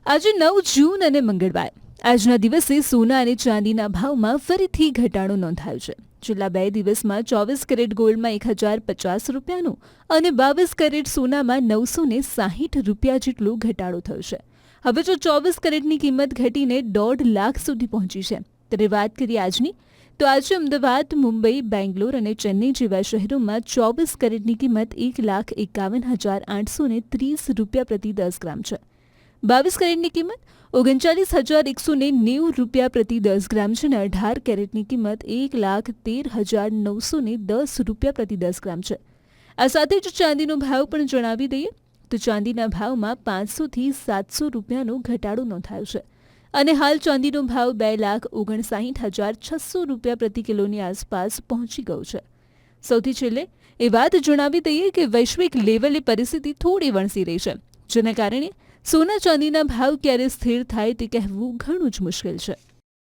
આજે 9 જૂન અને મંગળવાર. આજના દિવસે સોના અને ચાંદીના ભાવમાં ફરીથી ઘટાડો નોંધાયો છે. છેલ્લા 2 દિવસમાં 24 કેરેટ ગોલ્ડમાં 1050 રૂપિયાનું અને 22 કેરેટ સોનામાં 960 રૂપિયા જેટલો ઘટાડો થયો છે. હવે જો 24 કેરેટની કિંમત ઘટીને 1.5 લાખ સુધી પહોંચી છે. ત્યારે વાત કરીએ આજની, તો આજે અમદાવાદ, મુંબઈ, બેંગ્લોર અને ચેન્નઈ જેવા શહેરોમાં 24 કેરેટની કિંમત 1,51,830 રૂપિયા પ્રતિ 10 ગ્રામ છે. 22 કેરેટની કિંમત 39,190 રૂપિયા પ્રતિ 10 ગ્રામ છે અને 18 કેરેટની કિંમત 1,13,910 રૂપિયા પ્રતિ 10 ગ્રામ છે. આ સાથે જ ચાંદીનો ભાવ પણ જણાવી દઈએ તો ચાંદીના ભાવમાં 500 થી 700 રૂપિયાનો ઘટાડો નોંધાયો છે અને હાલ ચાંદીનો ભાવ 2,59,600 રૂપિયા પ્રતિ કિલોની આસપાસ પહોંચી ગયો છે. સૌથી છેલ્લે એ વાત જણાવી દઈએ કે વૈશ્વિક લેવલે પરિસ્થિતિ થોડી વણસી રહી છે, જેના કારણે સોના ચાંદીના ભાવ ક્યારે સ્થિર થાય તે કહેવું ઘણું જ મુશ્કેલ છે.